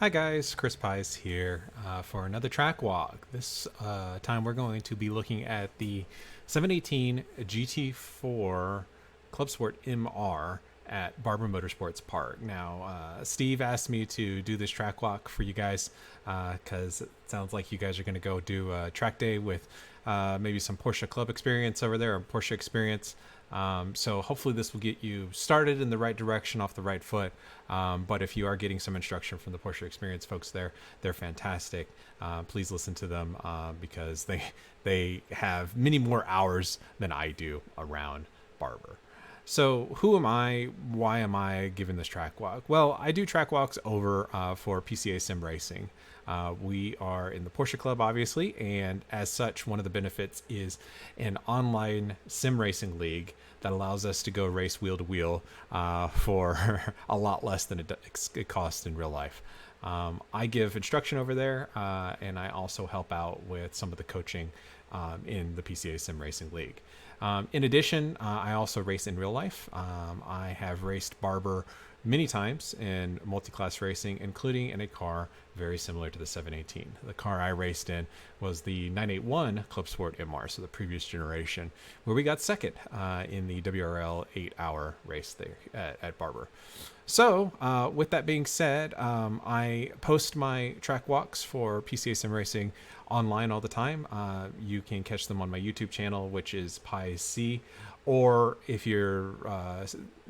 Hi guys, Chris Pies here for another track walk. This time we're going to be looking at the 718 GT4 Club Sport MR at Barber Motorsports Park. Now, Steve asked me to do this track walk for you guys because it sounds like you guys are going to go do a track day with maybe some Porsche Club experience over there, or Porsche experience. So hopefully this will get you started in the right direction, off the right foot. But if you are getting some instruction from the Porsche Experience folks there, they're fantastic. Please listen to them because they have many more hours than I do around Barber. So who am I? Why am I giving this track walk? Well, I do track walks over for PCA Sim Racing. We are in the Porsche Club, obviously, and as such, one of the benefits is an online sim racing league that allows us to go race wheel to wheel for a lot less than it costs in real life. I give instruction over there, and I also help out with some of the coaching in the PCA Sim Racing League. In addition, I also race in real life. I have raced Barber many times in multi-class racing, including in a car very similar to the 718. The car I raced in was the 981 Club Sport MR, so the previous generation, where we got second in the WRL 8-hour race there at Barber. So, with that being said, I post my track walks for PCA Sim Racing online all the time. You can catch them on my YouTube channel, which is PieC. Or if you're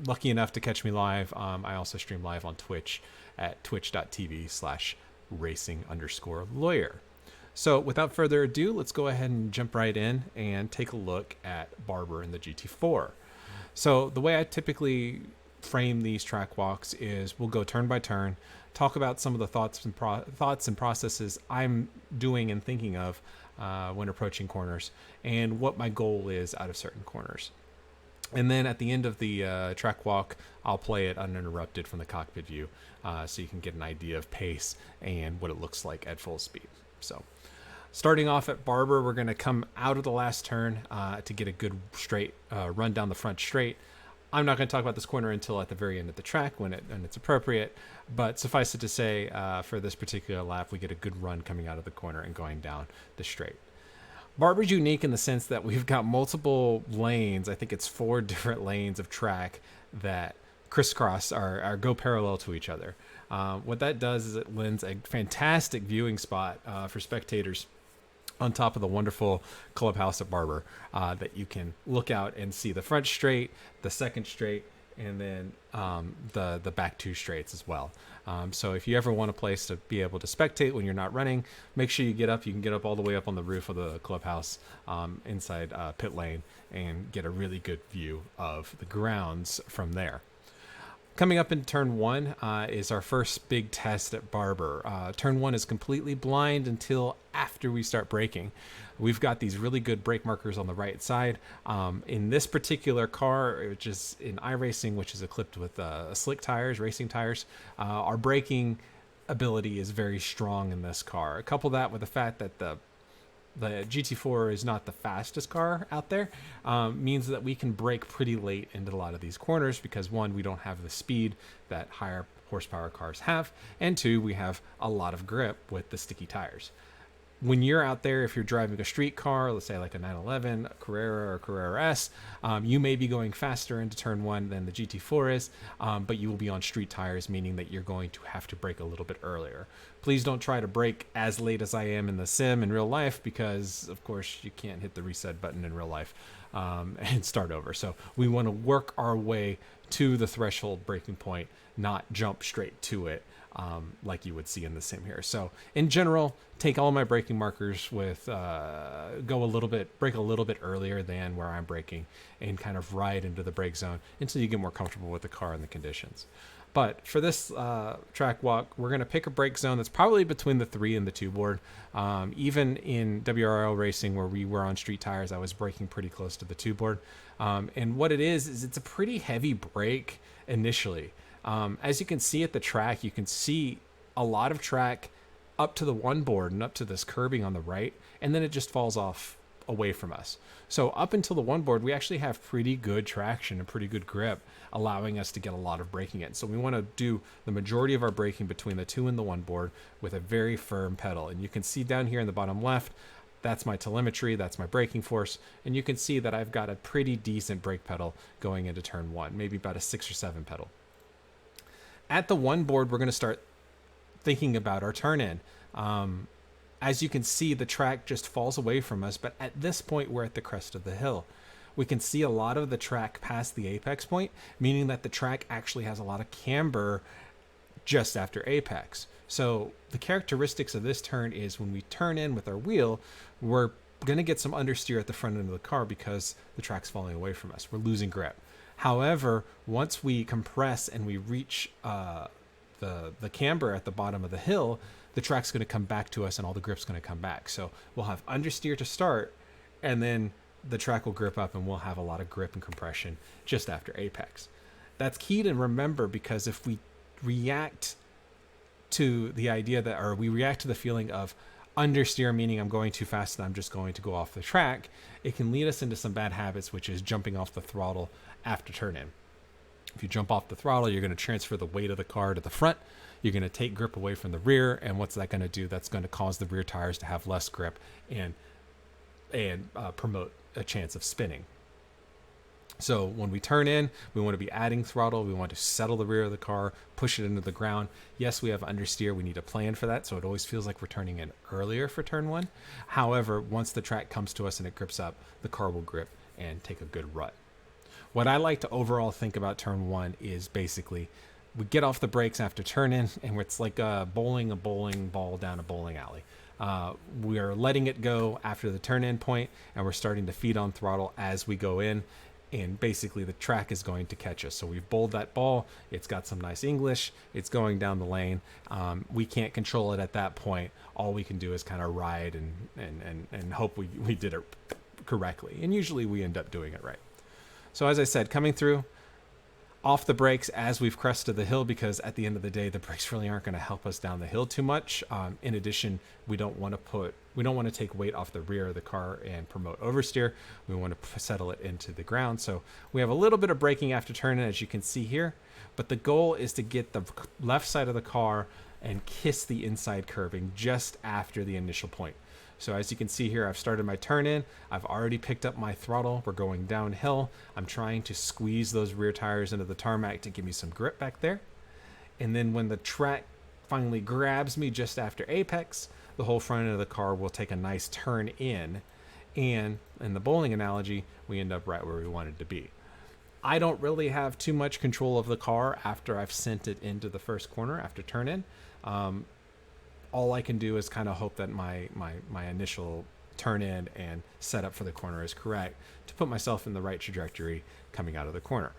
lucky enough to catch me live, I also stream live on Twitch at twitch.tv/racing_lawyer. So without further ado, let's go ahead and jump right in and take a look at Barber in the GT4. So the way I typically frame these track walks is we'll go turn by turn, talk about some of the thoughts and processes I'm doing and thinking of when approaching corners, and what my goal is out of certain corners. And then at the end of the track walk, I'll play it uninterrupted from the cockpit view so you can get an idea of pace and what it looks like at full speed. So starting off at Barber, we're going to come out of the last turn to get a good straight run down the front straight. I'm not going to talk about this corner until at the very end of the track when it's appropriate, but suffice it to say, for this particular lap, we get a good run coming out of the corner and going down the straight. Barber's unique in the sense that we've got multiple lanes. I think it's 4 different lanes of track that crisscross or go parallel to each other. What that does is it lends a fantastic viewing spot for spectators on top of the wonderful clubhouse at Barber that you can look out and see the front straight, the second straight, and then the back 2 straights as well. So if you ever want a place to be able to spectate when you're not running, make sure you get up. You can get up all the way up on the roof of the clubhouse inside pit lane and get a really good view of the grounds from there. Coming up in turn 1 is our first big test at Barber. Turn 1 is completely blind until after we start braking. We've got these really good brake markers on the right side. In this particular car, which is in iRacing, which is equipped with slick tires, racing tires, our braking ability is very strong in this car. Couple that with the fact that the GT4 is not the fastest car out there, means that we can brake pretty late into a lot of these corners because, one, we don't have the speed that higher horsepower cars have, and 2, we have a lot of grip with the sticky tires. When you're out there, if you're driving a street car, let's say like a 911, a Carrera, or Carrera S, you may be going faster into turn 1 than the GT4 is, but you will be on street tires, meaning that you're going to have to brake a little bit earlier. Please don't try to brake as late as I am in the sim in real life because, of course, you can't hit the reset button in real life and start over. So we want to work our way to the threshold braking point, not jump straight to it. Like you would see in the sim here. So in general, take all my braking markers with brake a little bit earlier than where I'm braking and kind of ride into the brake zone until you get more comfortable with the car and the conditions. But for this track walk, we're going to pick a brake zone that's probably between the 3 and the 2 board. Even in WRL racing, where we were on street tires, I was braking pretty close to the 2 board. And what it is it's a pretty heavy brake initially. As you can see at the track, you can see a lot of track up to the 1 board and up to this curbing on the right, and then it just falls off away from us. So up until the one board, we actually have pretty good traction and pretty good grip, allowing us to get a lot of braking in. So we want to do the majority of our braking between the two and the one board with a very firm pedal. And you can see down here in the bottom left, that's my telemetry, that's my braking force. And you can see that I've got a pretty decent brake pedal going into turn one, maybe about a 6 or 7 pedal. At the one board, we're going to start thinking about our turn in. As you can see, the track just falls away from us, but at this point, we're at the crest of the hill. We can see a lot of the track past the apex point, meaning that the track actually has a lot of camber just after apex. So the characteristics of this turn is when we turn in with our wheel, we're going to get some understeer at the front end of the car because the track's falling away from us. We're losing grip. However, once we compress and we reach the camber at the bottom of the hill, the track's going to come back to us and all the grip's going to come back. So we'll have understeer to start, and then the track will grip up and we'll have a lot of grip and compression just after apex. That's key to remember, because if we react to the idea that, or we react to the feeling of understeer, meaning I'm going too fast and I'm just going to go off the track, it can lead us into some bad habits, which is jumping off the throttle after turn in. If you jump off the throttle, you're going to transfer the weight of the car to the front. You're going to take grip away from the rear. And what's that going to do? That's going to cause the rear tires to have less grip and promote a chance of spinning. So when we turn in, we want to be adding throttle. We want to settle the rear of the car, push it into the ground. Yes, we have understeer. We need a plan for that. So it always feels like we're turning in earlier for turn one. However, once the track comes to us and it grips up, the car will grip and take a good rut. What I like to overall think about turn one is basically we get off the brakes after turn in, and it's like bowling a bowling ball down a bowling alley. We are letting it go after the turn in point, and we're starting to feed on throttle as we go in. And basically the track is going to catch us. So we've bowled that ball. It's got some nice English. It's going down the lane. We can't control it at that point. All we can do is kind of ride and hope we did it correctly. And usually we end up doing it right. So as I said, coming through off the brakes as we've crested the hill, because at the end of the day, the brakes really aren't going to help us down the hill too much. In addition, we don't want to take weight off the rear of the car and promote oversteer. We want to settle it into the ground. So we have a little bit of braking after turning, as you can see here, but the goal is to get the left side of the car and kiss the inside curbing just after the initial point. So as you can see here, I've started my turn in. I've already picked up my throttle. We're going downhill. I'm trying to squeeze those rear tires into the tarmac to give me some grip back there. And then when the track finally grabs me just after apex, the whole front end of the car will take a nice turn in. And in the bowling analogy, we end up right where we wanted to be. I don't really have too much control of the car after I've sent it into the first corner after turn in. All I can do is kind of hope that my initial turn in and setup for the corner is correct to put myself in the right trajectory coming out of the corner.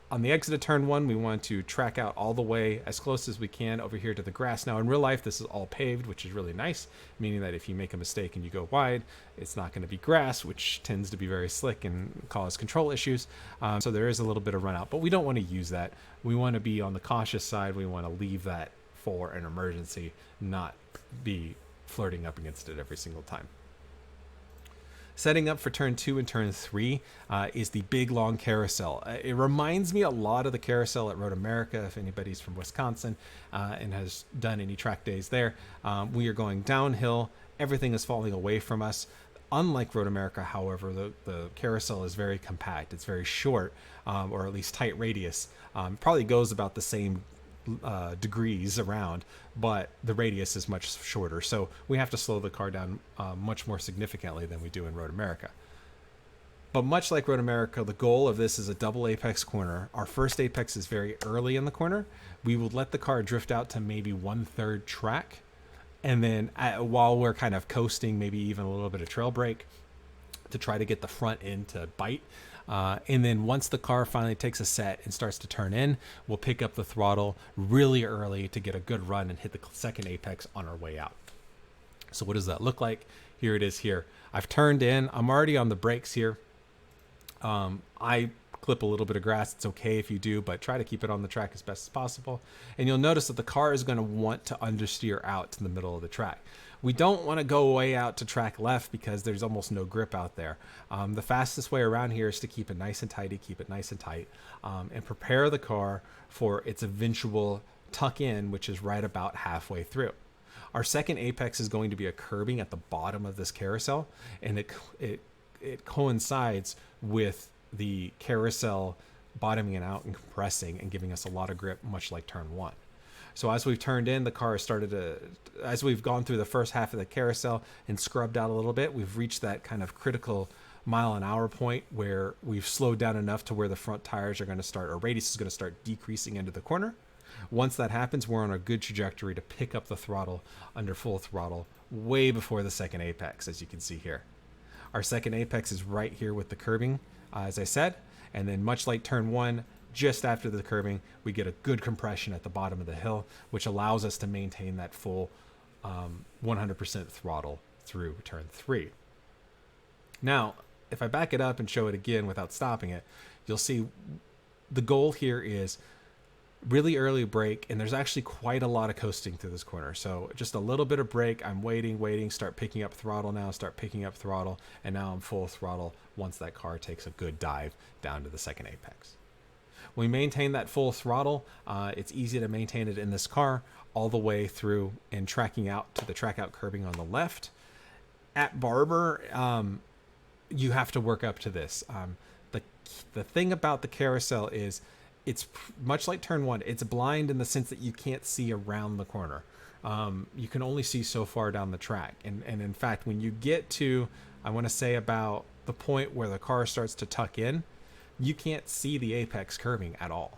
On the exit of turn one, we want to track out all the way as close as we can over here to the grass. Now in real life, this is all paved, which is really nice, meaning that if you make a mistake and you go wide, it's not going to be grass, which tends to be very slick and cause control issues. So there is a little bit of run out, but we don't want to use that. We want to be on the cautious side. We want to leave that for an emergency, not be flirting up against it every single time. Setting up for turn 2 and turn 3 is the big long carousel. It reminds me a lot of the carousel at Road America, if anybody's from Wisconsin and has done any track days there. We are going downhill. Everything is falling away from us. Unlike Road America, however, the carousel is very compact. It's very short, or at least tight radius. Probably goes about the same degrees around, but the radius is much shorter, so we have to slow the car down much more significantly than we do in Road America. But much like Road America, the goal of this is a double apex corner. Our first apex is very early in the corner. We will let the car drift out to maybe 1/3 track, and then while we're kind of coasting, maybe even a little bit of trail brake to try to get the front end to bite. And then once the car finally takes a set and starts to turn in, we'll pick up the throttle really early to get a good run and hit the second apex on our way out. So what does that look like? Here it is here. I've turned in. I'm already on the brakes here. I clip a little bit of grass, it's okay if you do, but try to keep it on the track as best as possible. And you'll notice that the car is going to want to understeer out to the middle of the track. We don't want to go way out to track left because there's almost no grip out there. The fastest way around here is to keep it nice and tidy, keep it nice and tight, and prepare the car for its eventual tuck in, which is right about halfway through. Our second apex is going to be a curbing at the bottom of this carousel, and it coincides with the carousel bottoming out and compressing and giving us a lot of grip, much like turn one. So as we've turned in, the car has started to, as we've gone through the first half of the carousel and scrubbed out a little bit, we've reached that kind of critical mile-an-hour point where we've slowed down enough to where the front tires are going to start, or radius is going to start decreasing into the corner. Once that happens, we're on a good trajectory to pick up the throttle under full throttle way before the second apex, as you can see here. Our second apex is right here with the curbing, as I said, and then much like turn one, just after the curbing, we get a good compression at the bottom of the hill, which allows us to maintain that full 100% throttle through turn three. Now, if I back it up and show it again without stopping it, you'll see the goal here is really early brake, and there's actually quite a lot of coasting through this corner. So just a little bit of brake, I'm waiting, start picking up throttle now, and now I'm full throttle once that car takes a good dive down to the second apex. We maintain that full throttle. It's easy to maintain it in this car all the way through and tracking out to the track out curbing on the left. At Barber, you have to work up to this. The thing about the carousel is it's much like turn one. It's blind in the sense that you can't see around the corner. You can only see so far down the track. And in fact, when you get to, I want to say about the point where the car starts to tuck in, you can't see the apex curbing at all.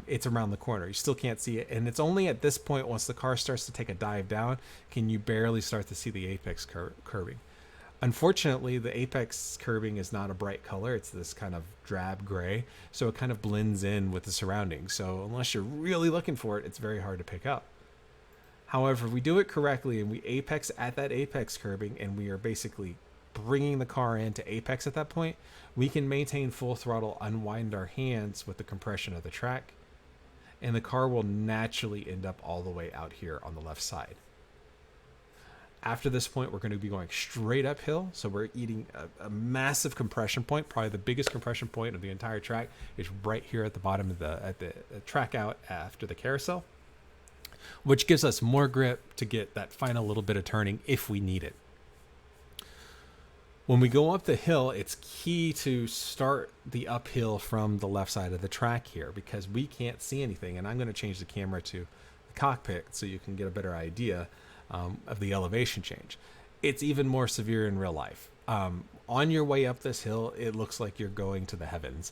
It's around the corner. You still can't see it. And it's only at this point, once the car starts to take a dive down, can you barely start to see the apex curbing. Unfortunately, the apex curbing is not a bright color. It's this kind of drab gray. So it kind of blends in with the surroundings. So unless you're really looking for it, it's very hard to pick up. However, if we do it correctly and we apex at that apex curbing and we are basically bringing the car into apex at that point, we can maintain full throttle, unwind our hands with the compression of the track, and the car will naturally end up all the way out here on the left side. After this point, we're going to be going straight uphill, so we're eating a massive compression point. Probably the biggest compression point of the entire track is right here at the bottom of the track out after the carousel, which gives us more grip to get that final little bit of turning if we need it. When we go up the hill, it's key to start the uphill from the left side of the track here because we can't see anything. And I'm going to change the camera to the cockpit so you can get a better idea of the elevation change. It's even more severe in real life. On your way up this hill, it looks like you're going to the heavens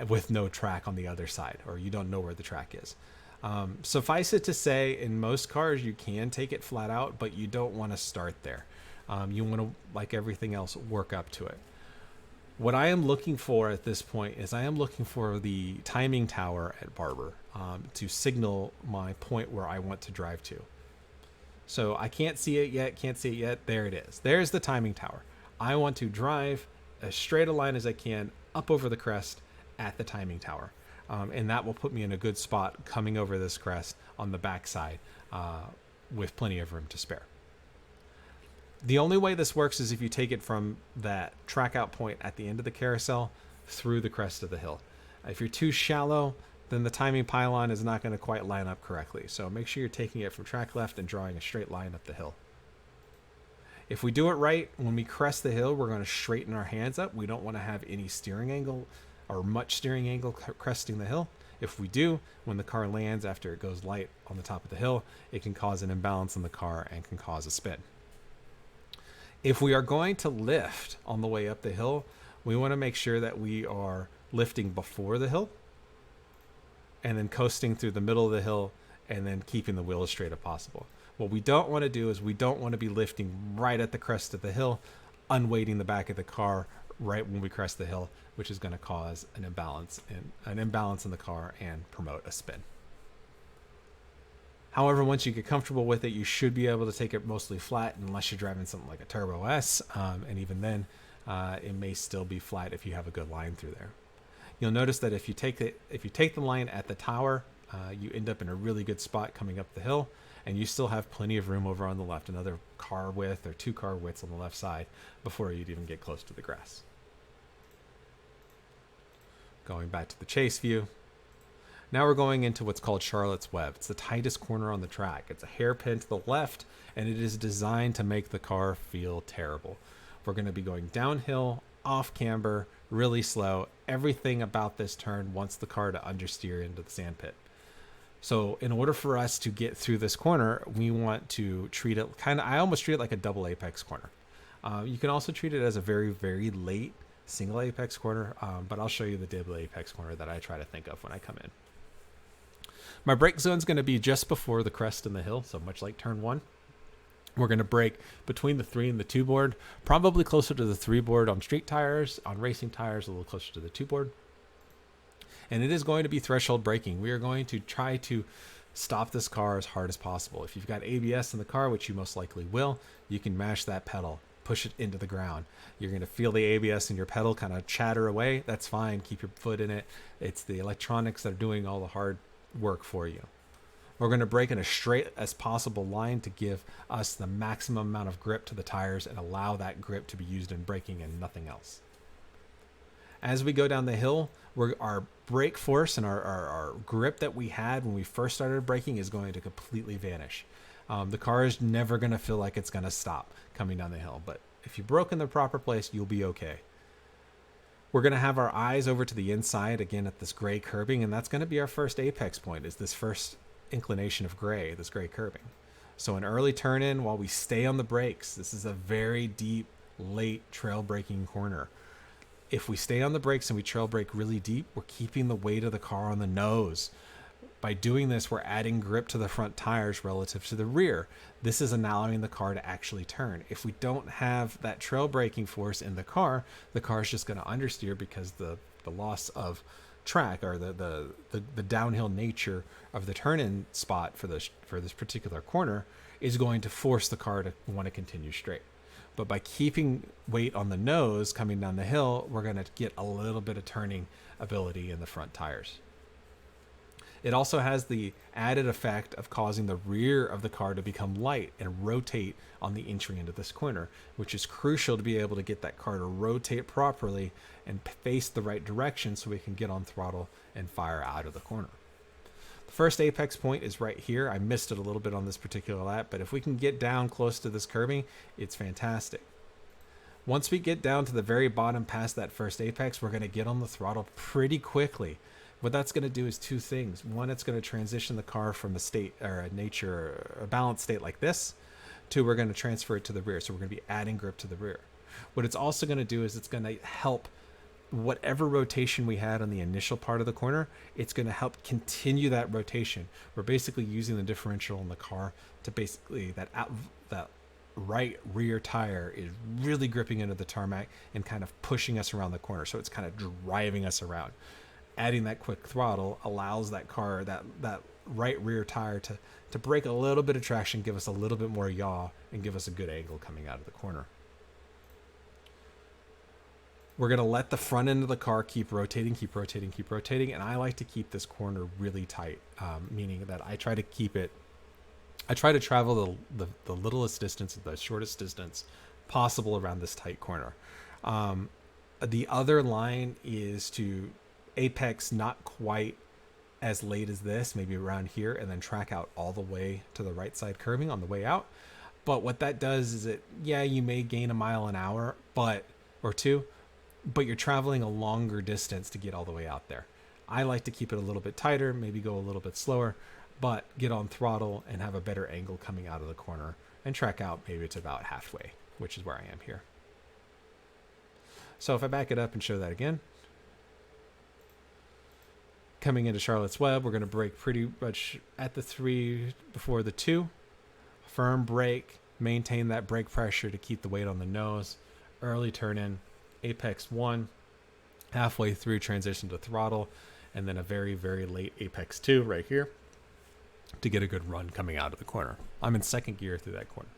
with no track on the other side, or you don't know where the track is. Suffice it to say, in most cars, you can take it flat out, but you don't want to start there. You want to, like everything else, work up to it. What I am looking for at this point is I am looking for the timing tower at Barber to signal my point where I want to drive to. So I can't see it yet. There it is. There's the timing tower. I want to drive as straight a line as I can up over the crest at the timing tower. And that will put me in a good spot coming over this crest on the backside with plenty of room to spare. The only way this works is if you take it from that track out point at the end of the carousel through the crest of the hill. If you're too shallow, then the timing pylon is not going to quite line up correctly. So make sure you're taking it from track left and drawing a straight line up the hill. If we do it right, when we crest the hill, we're going to straighten our hands up. We don't want to have any steering angle or much steering angle cresting the hill. If we do, when the car lands after it goes light on the top of the hill, it can cause an imbalance in the car and can cause a spin. If we are going to lift on the way up the hill, we want to make sure that we are lifting before the hill and then coasting through the middle of the hill and then keeping the wheel as straight as possible. What we don't want to do is we don't want to be lifting right at the crest of the hill, unweighting the back of the car right when we crest the hill, which is going to cause an imbalance in the car and promote a spin. However, once you get comfortable with it, you should be able to take it mostly flat unless you're driving something like a Turbo S. And even then, it may still be flat if you have a good line through there. You'll notice that if you take the line at the tower, you end up in a really good spot coming up the hill, and you still have plenty of room over on the left, another car width or 2 car widths on the left side before you'd even get close to the grass. Going back to the chase view. Now we're going into what's called Charlotte's Web. It's the tightest corner on the track. It's a hairpin to the left, and it is designed to make the car feel terrible. We're going to be going downhill, off camber, really slow. Everything about this turn wants the car to understeer into the sandpit. So in order for us to get through this corner, we want to treat it I almost treat it like a double apex corner. You can also treat it as a very, very late single apex corner, but I'll show you the double apex corner that I try to think of when I come in. My brake zone is going to be just before the crest in the hill, so much like turn 1. We're going to brake between the 3 and the 2 board, probably closer to the 3 board on street tires, on racing tires a little closer to the 2 board. And it is going to be threshold braking. We are going to try to stop this car as hard as possible. If you've got ABS in the car, which you most likely will, you can mash that pedal, push it into the ground. You're going to feel the ABS in your pedal kind of chatter away. That's fine. Keep your foot in it. It's the electronics that are doing all the hard work for you. We're going to brake in as straight as possible line to give us the maximum amount of grip to the tires and allow that grip to be used in braking and nothing else. As we go down the hill, our brake force and our grip that we had when we first started braking is going to completely vanish. The car is never going to feel like it's going to stop coming down the hill, but if you broke in the proper place, you'll be okay. We're going to have our eyes over to the inside again at this gray curbing, and that's going to be our first apex point, is this first inclination of gray, this gray curbing. So an early turn in while we stay on the brakes. This is a very deep, late trail braking corner. If we stay on the brakes and we trail brake really deep, we're keeping the weight of the car on the nose. By doing this, we're adding grip to the front tires relative to the rear. This is allowing the car to actually turn. If we don't have that trail braking force in the car is just going to understeer because the loss of track or the downhill nature of the turn-in spot for this particular corner is going to force the car to want to continue straight. But by keeping weight on the nose coming down the hill, we're going to get a little bit of turning ability in the front tires. It also has the added effect of causing the rear of the car to become light and rotate on the entry into this corner, which is crucial to be able to get that car to rotate properly and face the right direction so we can get on throttle and fire out of the corner. The first apex point is right here. I missed it a little bit on this particular lap, but if we can get down close to this curbing, it's fantastic. Once we get down to the very bottom past that first apex, we're going to get on the throttle pretty quickly. What that's going to do is 2 things. One, it's going to transition the car from a state or a nature, a balanced state like this, to we're going to transfer it to the rear. So we're going to be adding grip to the rear. What it's also going to do is it's going to help whatever rotation we had on the initial part of the corner, it's going to help continue that rotation. We're basically using the differential in the car to basically that right rear tire is really gripping into the tarmac and kind of pushing us around the corner. So it's kind of driving us around. Adding that quick throttle allows that car, that right rear tire to break a little bit of traction, give us a little bit more yaw, and give us a good angle coming out of the corner. We're going to let the front end of the car keep rotating, and I like to keep this corner really tight, meaning that I try to travel the littlest distance, the shortest distance possible around this tight corner. The other line is to apex not quite as late as this, maybe around here, and then track out all the way to the right side curbing on the way out. But what that does is you may gain a mile an hour, or 2, but you're traveling a longer distance to get all the way out there. I like to keep it a little bit tighter, maybe go a little bit slower, but get on throttle and have a better angle coming out of the corner and track out maybe it's about halfway, which is where I am here. So if I back it up and show that again, coming into Charlotte's Web, we're going to brake pretty much at the 3 before the 2. Firm brake, maintain that brake pressure to keep the weight on the nose. Early turn in, apex 1, halfway through transition to throttle, and then a very, very late apex 2 right here to get a good run coming out of the corner. I'm in second gear through that corner.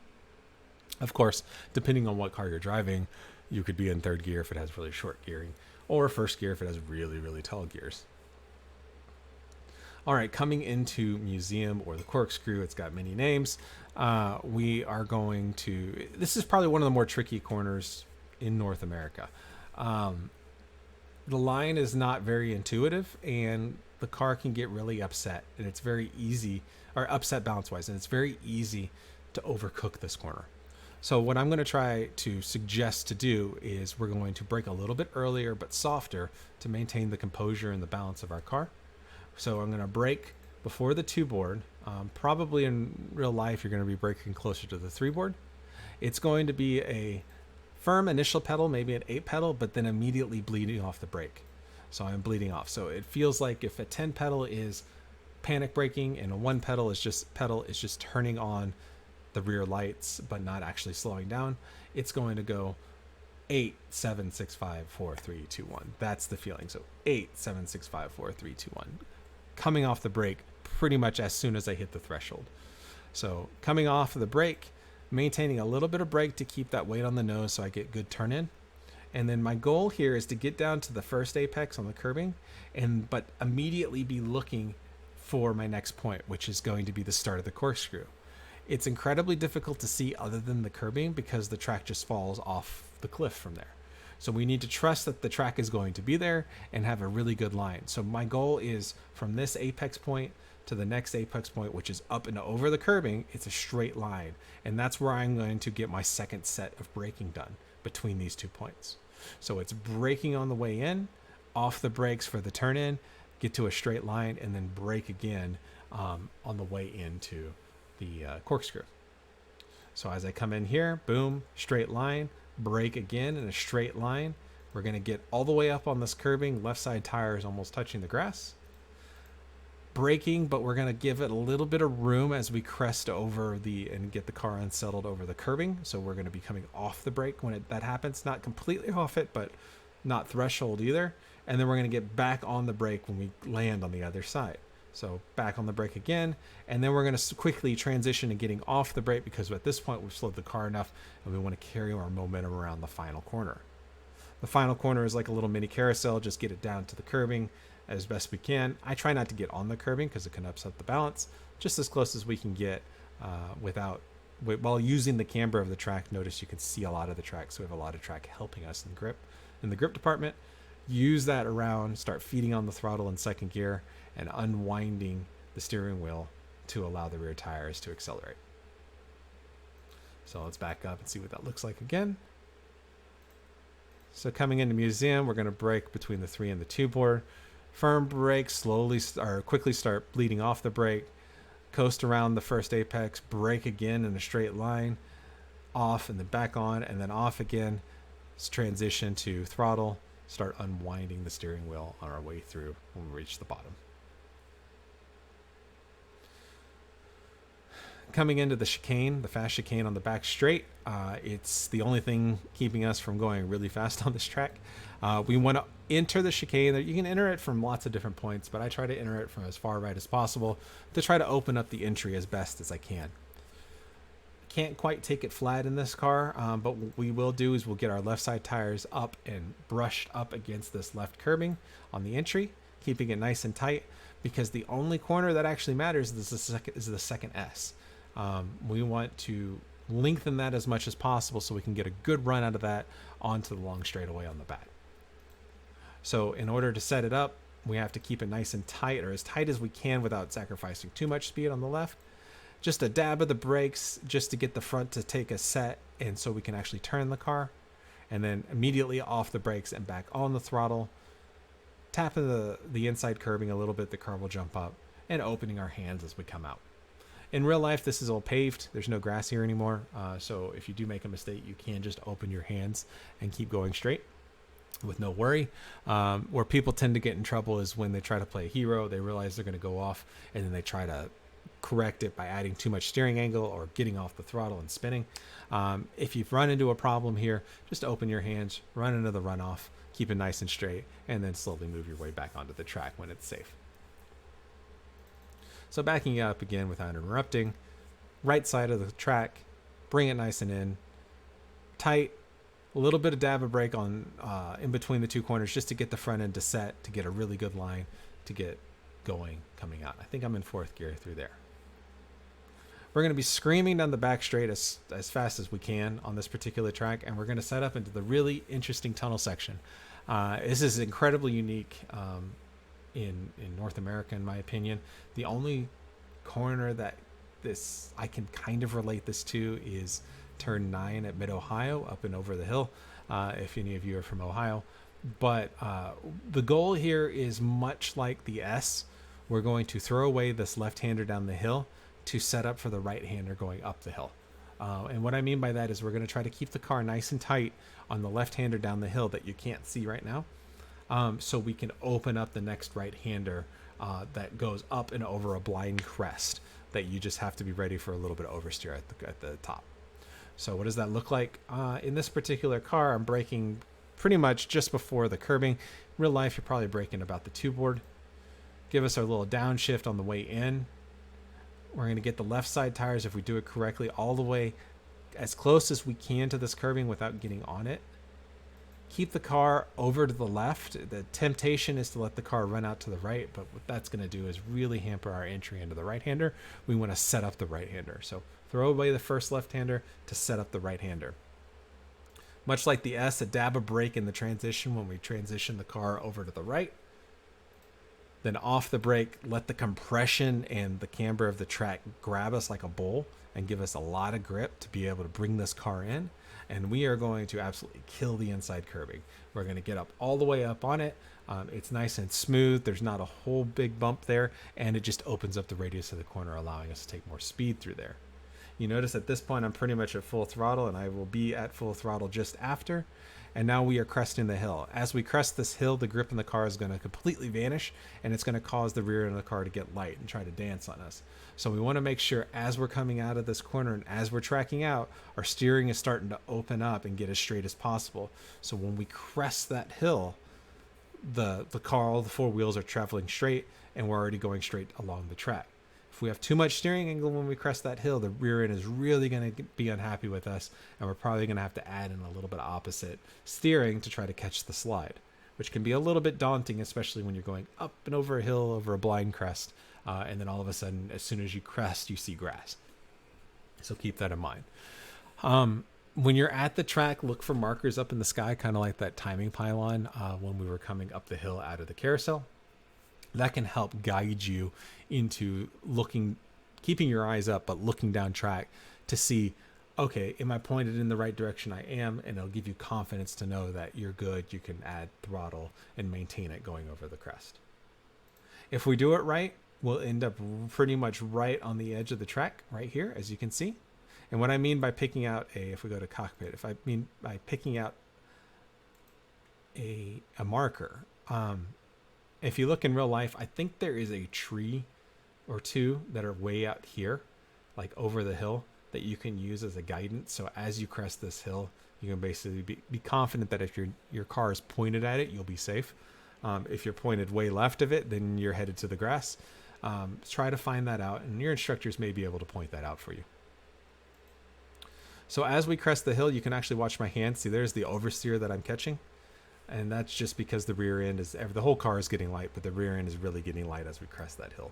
Of course, depending on what car you're driving, you could be in third gear if it has really short gearing, or first gear if it has really, really tall gears. All right, coming into museum or the corkscrew, it's got many names. We are going to, this is probably one of the more tricky corners in North America. The line is not very intuitive, and the car can get really upset, and it's very easy, or upset balance wise, and it's very easy to overcook this corner. So what I'm going to try to suggest to do is we're going to brake a little bit earlier but softer to maintain the composure and the balance of our car. So I'm going to brake before the 2 board. Probably in real life, you're going to be braking closer to the 3 board. It's going to be a firm initial pedal, maybe an 8 pedal, but then immediately bleeding off the brake. So I'm bleeding off. So it feels like if a 10 pedal is panic braking and a 1 pedal is just turning on the rear lights, but not actually slowing down, it's going to go 8, 7, 6, 5, 4, 3, 2, 1. That's the feeling. So 8, 7, 6, 5, 4, 3, 2, 1. Coming off the brake pretty much as soon as I hit the threshold. So coming off of the brake, maintaining a little bit of brake to keep that weight on the nose so I get good turn in. And then my goal here is to get down to the first apex on the curbing, but immediately be looking for my next point, which is going to be the start of the corkscrew. It's incredibly difficult to see other than the curbing because the track just falls off the cliff from there. So we need to trust that the track is going to be there and have a really good line. So my goal is from this apex point to the next apex point, which is up and over the curbing, it's a straight line. And that's where I'm going to get my second set of braking done between these 2 points. So it's braking on the way in, off the brakes for the turn in, get to a straight line, and then brake again on the way into the corkscrew. So as I come in here, boom, straight line, brake again in a straight line. We're going to get all the way up on this curbing. Left side tire is almost touching the grass. Braking, but we're going to give it a little bit of room as we crest over and get the car unsettled over the curbing. So we're going to be coming off the brake when that happens. Not completely off it, but not threshold either. And then we're going to get back on the brake when we land on the other side. So back on the brake again, and then we're going to quickly transition to getting off the brake because at this point we've slowed the car enough and we want to carry our momentum around the final corner. The final corner is like a little mini carousel, just get it down to the curbing as best we can. I try not to get on the curbing because it can upset the balance, just as close as we can get while using the camber of the track. Notice you can see a lot of the track, so we have a lot of track helping us in the grip department. Use that around, start feeding on the throttle in second gear, and unwinding the steering wheel to allow the rear tires to accelerate. So let's back up and see what that looks like again. So coming into museum, we're going to brake between the 3 and the 2 board. Firm brake, quickly start bleeding off the brake. Coast around the first apex, brake again in a straight line, off and then back on, and then off again. Let's transition to throttle, start unwinding the steering wheel on our way through when we reach the bottom. Coming into the chicane, the fast chicane on the back straight, it's the only thing keeping us from going really fast on this track. We want to enter the chicane. You can enter it from lots of different points, but I try to enter it from as far right as possible to try to open up the entry as best as I can. Can't quite take it flat in this car, but what we will do is we'll get our left side tires up and brushed up against this left curbing on the entry, keeping it nice and tight, because the only corner that actually matters is the second S. We want to lengthen that as much as possible so we can get a good run out of that onto the long straightaway on the back. So in order to set it up, we have to keep it nice and tight, or as tight as we can without sacrificing too much speed on the left. Just a dab of the brakes just to get the front to take a set, and so we can actually turn the car, and then immediately off the brakes and back on the throttle, tapping the inside curbing a little bit, the car will jump up, and opening our hands as we come out. In real life, this is all paved. There's no grass here anymore. So if you do make a mistake, you can just open your hands and keep going straight with no worry. Where people tend to get in trouble is when they try to play a hero. They realize they're going to go off, and then they try to correct it by adding too much steering angle or getting off the throttle and spinning. If you've run into a problem here, just open your hands, run into the runoff, keep it nice and straight, and then slowly move your way back onto the track when it's safe. So backing up again without interrupting, right side of the track, bring it nice and in, tight, a little bit of dab of brake on in between the two corners just to get the front end to set, to get a really good line to get going coming out. I think I'm in fourth gear through there. We're going to be screaming down the back straight as fast as we can on this particular track, and we're going to set up into the really interesting tunnel section. This is incredibly unique in North America, in my opinion. The only corner that I can kind of relate this to is turn 9 at Mid-Ohio, up and over the hill, if any of you are from Ohio. But the goal here is much like the S. We're going to throw away this left-hander down the hill to set up for the right-hander going up the hill. And what I mean by that is we're going to try to keep the car nice and tight on the left-hander down the hill that you can't see right now, so we can open up the next right-hander that goes up and over a blind crest that you just have to be ready for a little bit of oversteer at the top. So what does that look like? In this particular car, I'm braking pretty much just before the curbing. In real life, you're probably braking about the 2 board. Give us our little downshift on the way in. We're going to get the left side tires, if we do it correctly, all the way as close as we can to this curbing without getting on it. Keep the car over to the left. The temptation is to let the car run out to the right, but what that's going to do is really hamper our entry into the right-hander. We want to set up the right-hander. So throw away the first left-hander to set up the right-hander. Much like the S, a dab of brake in the transition when we transition the car over to the right. Then off the brake, let the compression and the camber of the track grab us like a bull and give us a lot of grip to be able to bring this car in. And we are going to absolutely kill the inside curbing. We're going to get up all the way up on it. It's nice and smooth. There's not a whole big bump there. And it just opens up the radius of the corner, allowing us to take more speed through there. You notice at this point, I'm pretty much at full throttle, and I will be at full throttle just after. And now we are cresting the hill. As we crest this hill, the grip in the car is going to completely vanish, and it's going to cause the rear end of the car to get light and try to dance on us. So we want to make sure as we're coming out of this corner and as we're tracking out, our steering is starting to open up and get as straight as possible. So when we crest that hill, the car, all the 4 wheels are traveling straight, and we're already going straight along the track. If we have too much steering angle when we crest that hill, the rear end is really going to be unhappy with us, and we're probably going to have to add in a little bit of opposite steering to try to catch the slide, which can be a little bit daunting, especially when you're going up and over a hill, over a blind crest, and then all of a sudden, as soon as you crest, you see grass. So keep that in mind. When you're at the track, look for markers up in the sky, kind of like that timing pylon when we were coming up the hill out of the carousel. That can help guide you into keeping your eyes up, but looking down track to see, okay, am I pointed in the right direction? I am, and it'll give you confidence to know that you're good. You can add throttle and maintain it going over the crest. If we do it right, we'll end up pretty much right on the edge of the track right here, as you can see. And what I mean by picking out if we go to cockpit, if I mean by picking out a marker, if you look in real life, I think there is a tree or two that are way out here, like over the hill, that you can use as a guidance. So as you crest this hill, you can basically be confident that if your car is pointed at it, you'll be safe. If you're pointed way left of it, then you're headed to the grass. Try to find that out, and your instructors may be able to point that out for you. So as we crest the hill, you can actually watch my hand. See, there's the oversteer that I'm catching. And that's just because the rear end the whole car is getting light, but the rear end is really getting light as we crest that hill.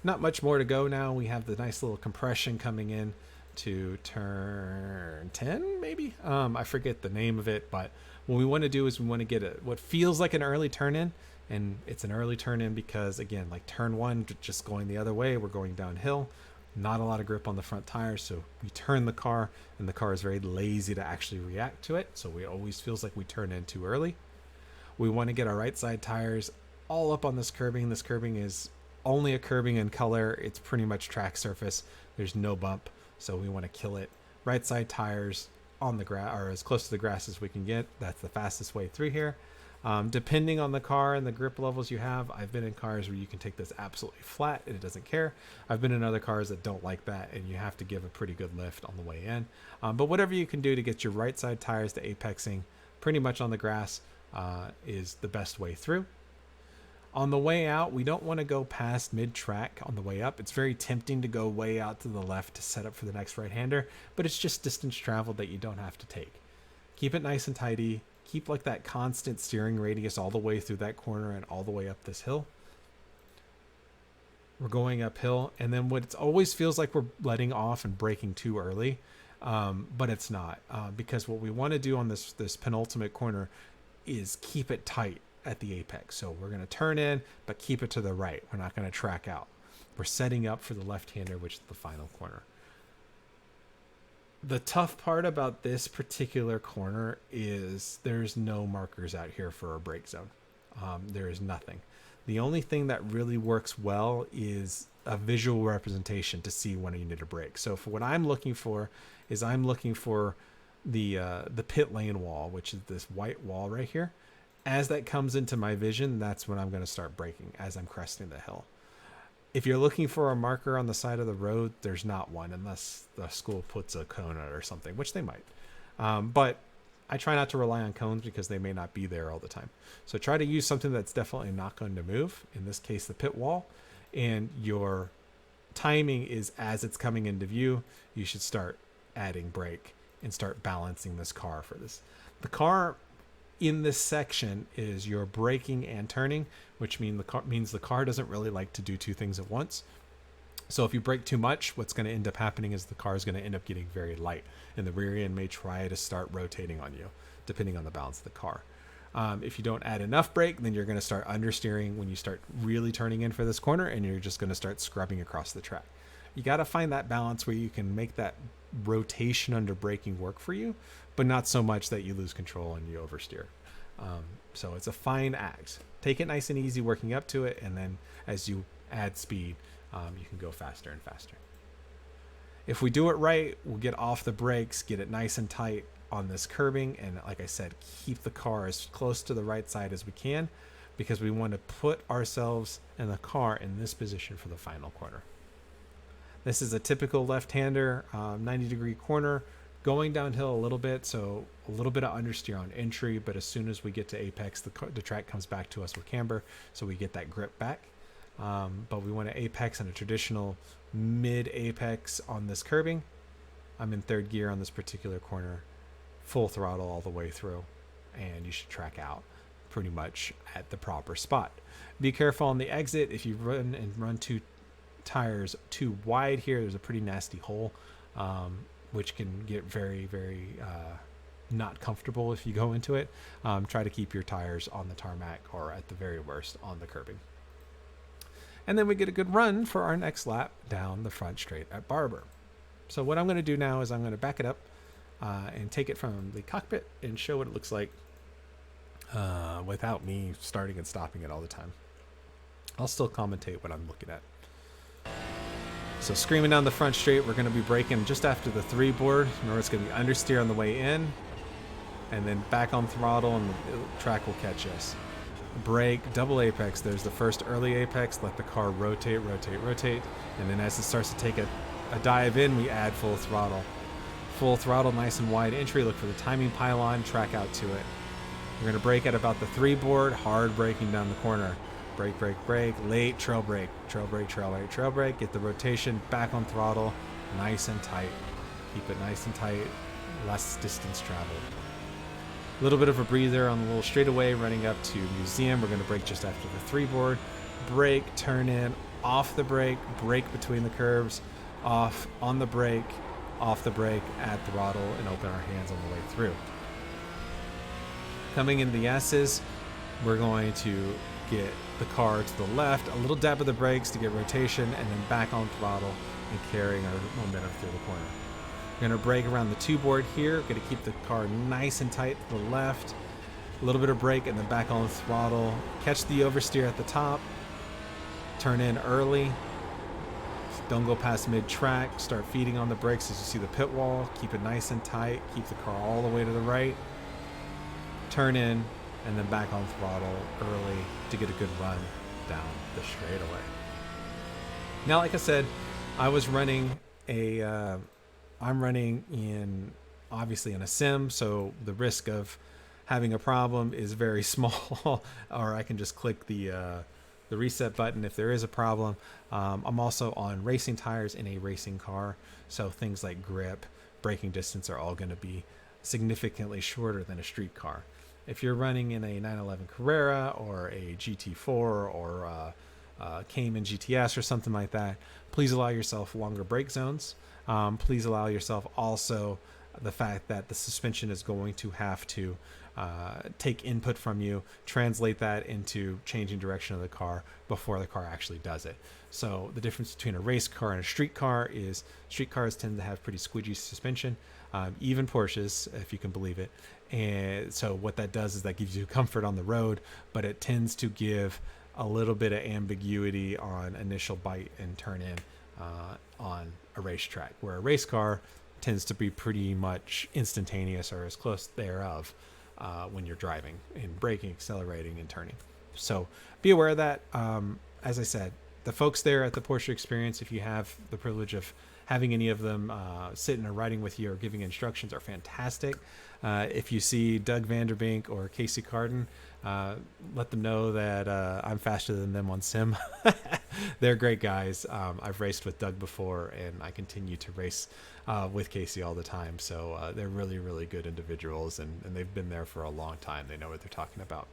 Not much more to go now. We have the nice little compression coming in to turn 10, maybe? I forget the name of it, but what we want to do is we want to get what feels like an early turn in, and it's an early turn in because, again, like turn 1, just going the other way, we're going downhill. Not a lot of grip on the front tires, so we turn the car, and the car is very lazy to actually react to it, so it always feels like we turn in too early. We want to get our right side tires all up on this curbing. This curbing is only a curbing in color. It's pretty much track surface. There's no bump, so we want to kill it. Right side tires on the grass, or as close to the grass as we can get. That's the fastest way through here. Depending on the car and the grip levels you have, I've been in cars where you can take this absolutely flat and it doesn't care. I've been in other cars that don't like that, and you have to give a pretty good lift on the way in. But whatever you can do to get your right side tires to apexing pretty much on the grass is the best way through. On the way out, we don't want to go past mid-track on the way up. It's very tempting to go way out to the left to set up for the next right-hander, but it's just distance traveled that you don't have to take. Keep it nice and tidy. Keep like that constant steering radius all the way through that corner and all the way up this hill. We're going uphill, and then what it always feels like we're letting off and braking too early, but it's not, because what we want to do on this penultimate corner is keep it tight at the apex. So we're going to turn in, but keep it to the right. We're not going to track out. We're setting up for the left-hander, which is the final corner. The tough part about this particular corner is there's no markers out here for a brake zone. There is nothing. The only thing that really works well is a visual representation to see when you need a brake. So for what I'm looking for is I'm looking for the pit lane wall, which is this white wall right here. As that comes into my vision, that's when I'm going to start braking as I'm cresting the hill. If you're looking for a marker on the side of the road, there's not one unless the school puts a cone out or something, which they might. But I try not to rely on cones because they may not be there all the time. So try to use something that's definitely not going to move, in this case the pit wall, and your timing is as it's coming into view, you should start adding brake and start balancing this car for this. The car in this section is your braking and turning, which means the car doesn't really like to do two things at once. So if you brake too much, what's going to end up happening is the car is going to end up getting very light, and the rear end may try to start rotating on you, depending on the balance of the car. If you don't add enough brake, then you're going to start understeering when you start really turning in for this corner, and you're just going to start scrubbing across the track. You got to find that balance where you can make that rotation under braking work for you, but not so much that you lose control and you oversteer. So it's a fine act. Take it nice and easy working up to it, and then as you add speed, you can go faster and faster. If we do it right, we'll get off the brakes, get it nice and tight on this curbing, and like I said, keep the car as close to the right side as we can, because we want to put ourselves and the car in this position for the final corner. This is a typical left-hander 90-degree corner, going downhill a little bit, so a little bit of understeer on entry, but as soon as we get to apex, the track comes back to us with camber, so we get that grip back. But we want to apex in a traditional mid-apex on this curbing. I'm in third gear on this particular corner, full throttle all the way through, and you should track out pretty much at the proper spot. Be careful on the exit. If you run two tires too wide here, there's a pretty nasty hole, which can get very, very not comfortable if you go into it. Try to keep your tires on the tarmac, or at the very worst on the curbing. And then we get a good run for our next lap down the front straight at Barber. So what I'm going to do now is I'm going to back it up and take it from the cockpit and show what it looks like without me starting and stopping it all the time. I'll still commentate what I'm looking at. So screaming down the front straight, we're going to be braking just after the 3 board. Remember, it's going to be understeer on the way in, and then back on throttle, and the track will catch us. Brake, double apex. There's the first early apex. Let the car rotate, and then as it starts to take a dive in, we add full throttle. Full throttle, nice and wide entry. Look for the timing pylon, track out to it. We're going to brake at about the 3 board, hard braking down the corner. Brake, brake, brake, late, trail brake, trail brake, trail brake, trail brake. Get the rotation, back on throttle, nice and tight. Keep it nice and tight, less distance traveled. A little bit of a breather on the little straightaway running up to Museum. We're going to brake just after the 3 board. Brake, turn in, off the brake, brake between the curves, off, on the brake, off the brake, add throttle, and open our hands on the way through. Coming in the S's, we're going to get the car to the left, a little dab of the brakes to get rotation, and then back on throttle and carrying our momentum through the corner. We're going to brake around the 2 board here. Going to keep the car nice and tight to the left. A little bit of brake and then back on throttle. Catch the oversteer at the top. Turn in early. Don't go past mid-track. Start feeding on the brakes as you see the pit wall. Keep it nice and tight. Keep the car all the way to the right. Turn in and then back on throttle early to get a good run down the straightaway. Now, like I said, I'm running in, obviously, in a sim, so the risk of having a problem is very small. Or I can just click the the reset button if there is a problem. I'm also on racing tires in a racing car, so things like grip, braking distance are all going to be significantly shorter than a street car. If you're running in a 911 Carrera or a GT4 or Cayman GTS or something like that, please allow yourself longer brake zones. Please allow yourself also the fact that the suspension is going to have to take input from you, translate that into changing direction of the car before the car actually does it. So the difference between a race car and a street car is street cars tend to have pretty squidgy suspension, even Porsches, if you can believe it. And so what that does is that gives you comfort on the road, but it tends to give a little bit of ambiguity on initial bite and turn in on a racetrack, where a race car tends to be pretty much instantaneous or as close thereof when you're driving and braking, accelerating, and turning. So be aware of that. As I said, the folks there at the Porsche Experience, if you have the privilege of having any of them sitting or riding with you or giving instructions, are fantastic. If you see Doug Vanderbeek or Casey Carden, let them know that I'm faster than them on sim. They're great guys. I've raced with Doug before, and I continue to race with Casey all the time. So they're really, really good individuals, and they've been there for a long time. They know what they're talking about.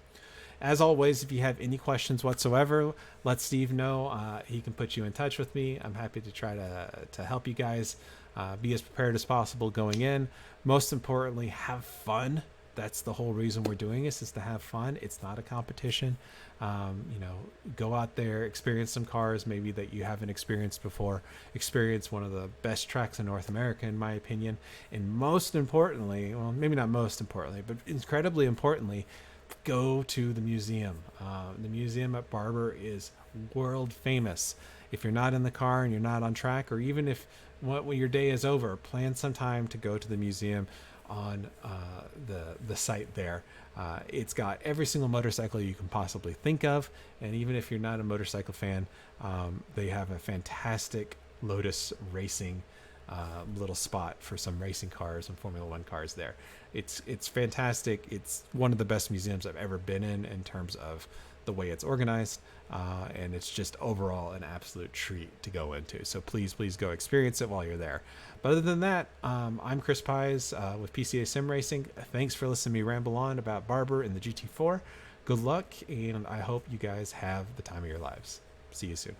As always, if you have any questions whatsoever, let Steve know. He can put you in touch with me. I'm happy to try to help you guys be as prepared as possible going in. Most importantly, have fun. That's the whole reason we're doing this, is to have fun. It's not a competition. Go out there, experience some cars maybe that you haven't experienced before. Experience one of the best tracks in North America, in my opinion. And most importantly, well, maybe not most importantly, but incredibly importantly, go to the museum. The museum at Barber is world famous. If you're not in the car and you're not on track, or even if when your day is over, plan some time to go to the museum on the site there. It's got every single motorcycle you can possibly think of, and even if you're not a motorcycle fan, they have a fantastic Lotus racing little spot for some racing cars and Formula One cars there. It's fantastic. It's one of the best museums I've ever been in terms of the way it's organized, and it's just overall an absolute treat to go into. So please go experience it while you're there. But other than that, I'm Chris Pies with PCA Sim Racing. Thanks for listening to me ramble on about Barber and the GT4. Good luck, and I hope you guys have the time of your lives. See you soon.